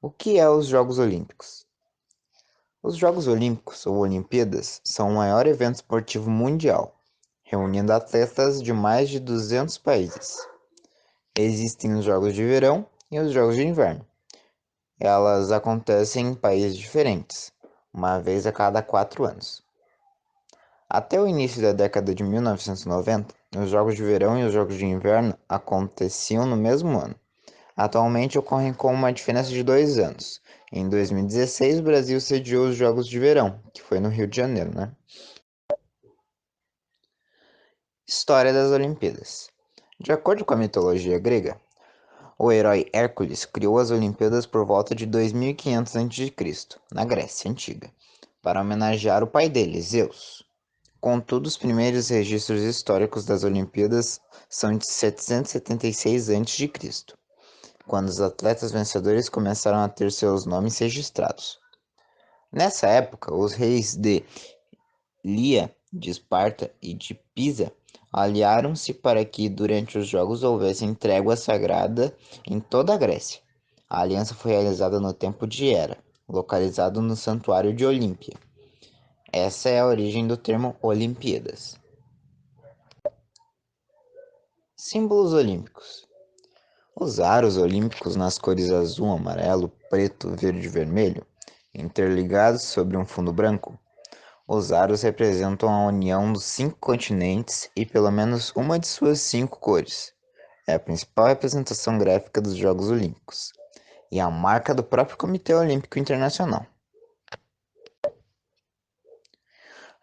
O que é os Jogos Olímpicos? Os Jogos Olímpicos, ou Olimpíadas, são o maior evento esportivo mundial, reunindo atletas de mais de 200 países. Existem os Jogos de Verão e os Jogos de Inverno. Elas acontecem em países diferentes, uma vez a cada 4 anos. Até o início da década de 1990, os Jogos de Verão e os Jogos de Inverno aconteciam no mesmo ano. Atualmente ocorrem com uma diferença de 2 anos. Em 2016, o Brasil sediou os Jogos de Verão, que foi no Rio de Janeiro, né? História das Olimpíadas. De acordo com a mitologia grega, o herói Hércules criou as Olimpíadas por volta de 2500 a.C., na Grécia Antiga, para homenagear o pai dele, Zeus. Contudo, os primeiros registros históricos das Olimpíadas são de 776 a.C., quando os atletas vencedores começaram a ter seus nomes registrados. Nessa época, os reis de Lia, de Esparta e de Pisa aliaram-se para que durante os jogos houvesse trégua sagrada em toda a Grécia. A aliança foi realizada no Templo de Hera, localizado no Santuário de Olímpia. Essa é a origem do termo Olimpíadas. Símbolos olímpicos. Os aros olímpicos nas cores azul, amarelo, preto, verde e vermelho, interligados sobre um fundo branco. Os aros representam a união dos 5 continentes e pelo menos uma de suas 5 cores. É a principal representação gráfica dos Jogos Olímpicos e a marca do próprio Comitê Olímpico Internacional.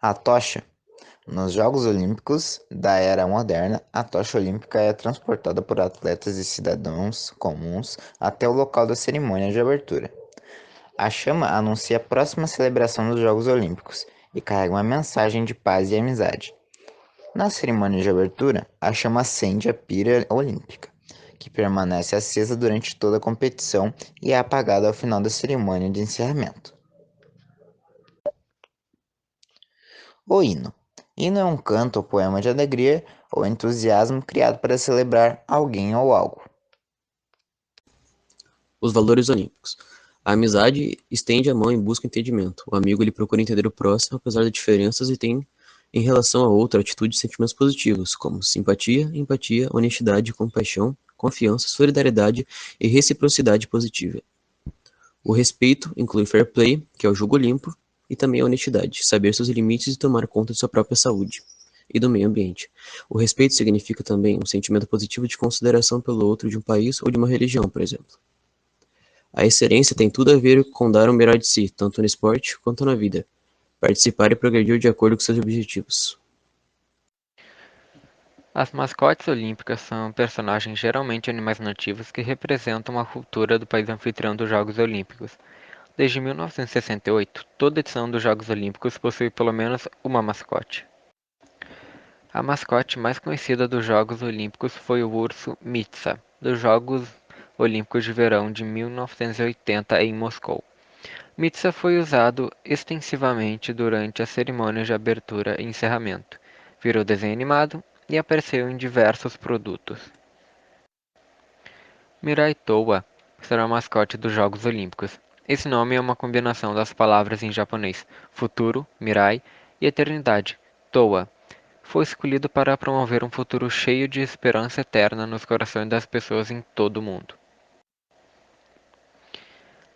A tocha. Nos Jogos Olímpicos da era moderna, a tocha olímpica é transportada por atletas e cidadãos comuns até o local da cerimônia de abertura. A chama anuncia a próxima celebração dos Jogos Olímpicos e carrega uma mensagem de paz e amizade. Na cerimônia de abertura, a chama acende a pira olímpica, que permanece acesa durante toda a competição e é apagada ao final da cerimônia de encerramento. O hino. Hino é um canto ou poema de alegria ou entusiasmo criado para celebrar alguém ou algo. Os valores olímpicos. A amizade estende a mão em busca de entendimento. O amigo ele procura entender o próximo apesar de diferenças e tem em relação a outro atitude e sentimentos positivos, como simpatia, empatia, honestidade, compaixão, confiança, solidariedade e reciprocidade positiva. O respeito inclui fair play, que é o jogo limpo, e também a honestidade, saber seus limites e tomar conta de sua própria saúde e do meio ambiente. O respeito significa também um sentimento positivo de consideração pelo outro de um país ou de uma religião, por exemplo. A excelência tem tudo a ver com dar o melhor de si, tanto no esporte quanto na vida. Participar e progredir de acordo com seus objetivos. As mascotes olímpicas são personagens geralmente animais nativos que representam a cultura do país anfitrião dos Jogos Olímpicos. Desde 1968, toda edição dos Jogos Olímpicos possui pelo menos uma mascote. A mascote mais conhecida dos Jogos Olímpicos foi o urso Mitsa, dos Jogos Olímpicos de Verão de 1980 em Moscou. Mitsa foi usado extensivamente durante as cerimônias de abertura e encerramento. Virou desenho animado e apareceu em diversos produtos. Mirai Toa será o mascote dos Jogos Olímpicos. Esse nome é uma combinação das palavras em japonês futuro, Mirai, e eternidade, Toa. Foi escolhido para promover um futuro cheio de esperança eterna nos corações das pessoas em todo o mundo.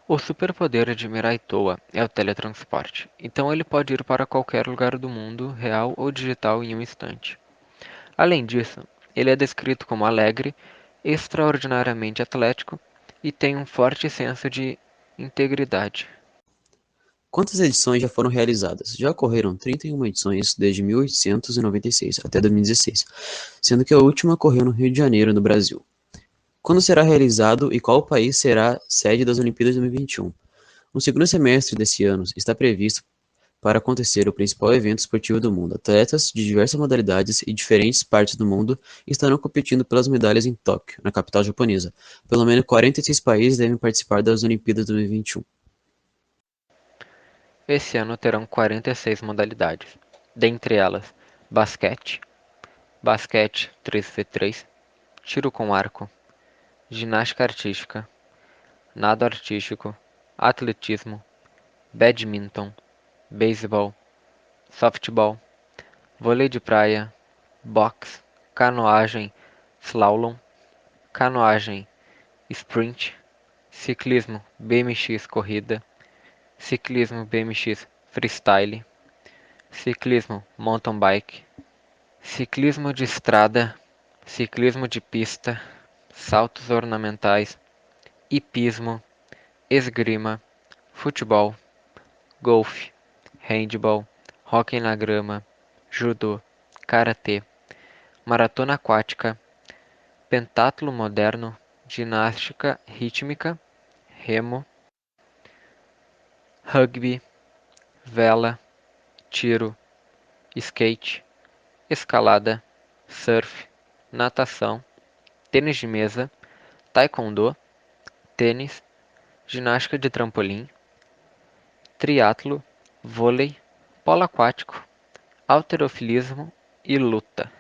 O superpoder de Mirai Toa é o teletransporte, então ele pode ir para qualquer lugar do mundo, real ou digital, em um instante. Além disso, ele é descrito como alegre, extraordinariamente atlético e tem um forte senso de integridade. Quantas edições já foram realizadas? Já ocorreram 31 edições desde 1896 até 2016, sendo que a última ocorreu no Rio de Janeiro, no Brasil. Quando será realizado e qual país será sede das Olimpíadas de 2021? No segundo semestre desse ano está previsto para acontecer o principal evento esportivo do mundo. Atletas de diversas modalidades e diferentes partes do mundo estarão competindo pelas medalhas em Tóquio, na capital japonesa. Pelo menos 46 países devem participar das Olimpíadas de 2021. Esse ano terão 46 modalidades, dentre elas basquete, basquete 3x3, tiro com arco, ginástica artística, nado artístico, atletismo, badminton, beisebol, softball, vôlei de praia, boxe, canoagem, slalom, canoagem, sprint, ciclismo BMX corrida, ciclismo BMX freestyle, ciclismo mountain bike, ciclismo de estrada, ciclismo de pista, saltos ornamentais, hipismo, esgrima, futebol, golfe, handebol, hóquei na grama, judô, karatê, maratona aquática, pentatlo moderno, ginástica rítmica, remo, rugby, vela, tiro, skate, escalada, surf, natação, tênis de mesa, taekwondo, tênis, ginástica de trampolim, triatlo, vôlei, polo aquático, halterofilismo e luta.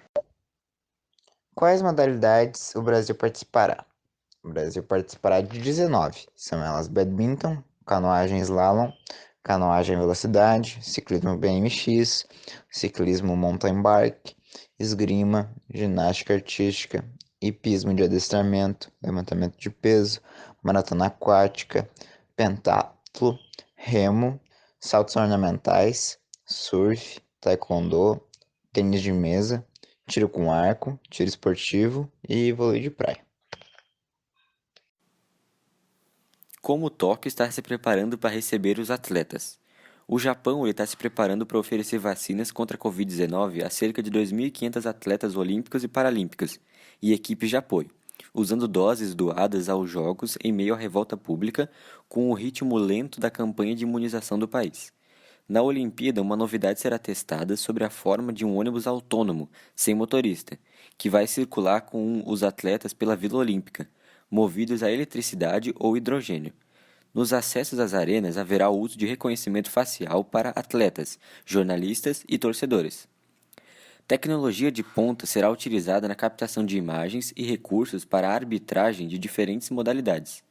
Quais modalidades o Brasil participará? O Brasil participará de 19. São elas badminton, canoagem slalom, canoagem velocidade, ciclismo BMX, ciclismo mountain bike, esgrima, ginástica artística, hipismo de adestramento, levantamento de peso, maratona aquática, pentatlo, remo, saltos ornamentais, surf, taekwondo, tênis de mesa, tiro com arco, tiro esportivo e vôlei de praia. Como Tóquio está se preparando para receber os atletas? O Japão está se preparando para oferecer vacinas contra a Covid-19 a cerca de 2.500 atletas olímpicos e paralímpicos e equipes de apoio, usando doses doadas aos Jogos em meio à revolta pública com o ritmo lento da campanha de imunização do país. Na Olimpíada, uma novidade será testada sobre a forma de um ônibus autônomo, sem motorista, que vai circular com os atletas pela Vila Olímpica, movidos a eletricidade ou hidrogênio. Nos acessos às arenas haverá o uso de reconhecimento facial para atletas, jornalistas e torcedores. Tecnologia de ponta será utilizada na captação de imagens e recursos para a arbitragem de diferentes modalidades.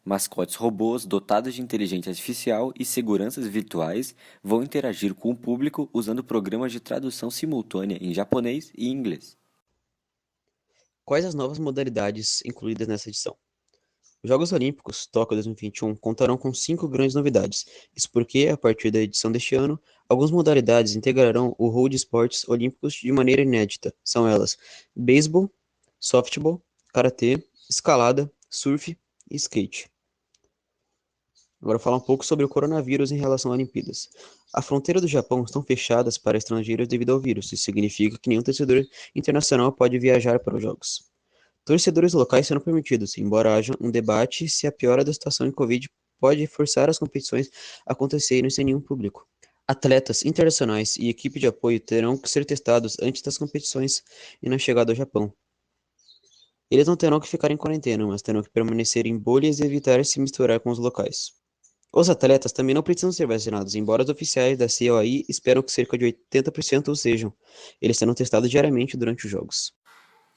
Mascotes robôs dotados de inteligência artificial e seguranças virtuais vão interagir com o público usando programas de tradução simultânea em japonês e inglês. Quais as novas modalidades incluídas nessa edição? Os Jogos Olímpicos Tóquio 2021 contarão com 5 grandes novidades. Isso porque, a partir da edição deste ano, algumas modalidades integrarão o rol de esportes olímpicos de maneira inédita. São elas beisebol, softball, karatê, escalada, surf e skate. Agora falar um pouco sobre o coronavírus em relação às Olimpíadas. A fronteira do Japão estão fechadas para estrangeiros devido ao vírus. Isso significa que nenhum torcedor internacional pode viajar para os Jogos. Torcedores locais serão permitidos, embora haja um debate se a piora da situação em Covid pode forçar as competições a acontecerem sem nenhum público. Atletas internacionais e equipe de apoio terão que ser testados antes das competições e na chegada ao Japão. Eles não terão que ficar em quarentena, mas terão que permanecer em bolhas e evitar se misturar com os locais. Os atletas também não precisam ser vacinados, embora os oficiais da COI esperam que cerca de 80% o sejam. Eles serão testados diariamente durante os jogos.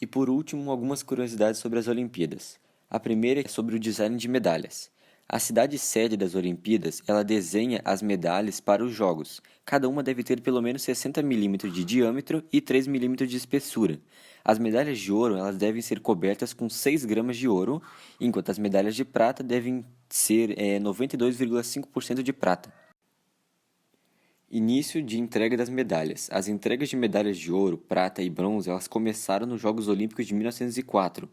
E por último, algumas curiosidades sobre as Olimpíadas. A primeira é sobre o design de medalhas. A cidade sede das Olimpíadas, ela desenha as medalhas para os jogos. Cada uma deve ter pelo menos 60 mm de diâmetro e 3 mm de espessura. As medalhas de ouro, elas devem ser cobertas com 6 gramas de ouro, enquanto as medalhas de prata devem ser 92,5% de prata. Início de entrega das medalhas. As entregas de medalhas de ouro, prata e bronze, elas começaram nos Jogos Olímpicos de 1904.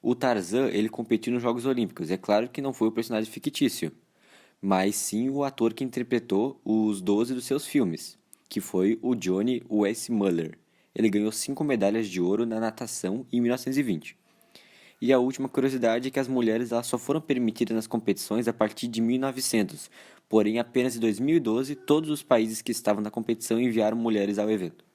O Tarzan, ele competiu nos Jogos Olímpicos. É claro que não foi o personagem fictício, mas sim o ator que interpretou os 12 dos seus filmes, que foi o Johnny Weissmuller. Ele ganhou 5 medalhas de ouro na natação em 1920. E a última curiosidade é que as mulheres elas só foram permitidas nas competições a partir de 1900. Porém, apenas em 2012, todos os países que estavam na competição enviaram mulheres ao evento.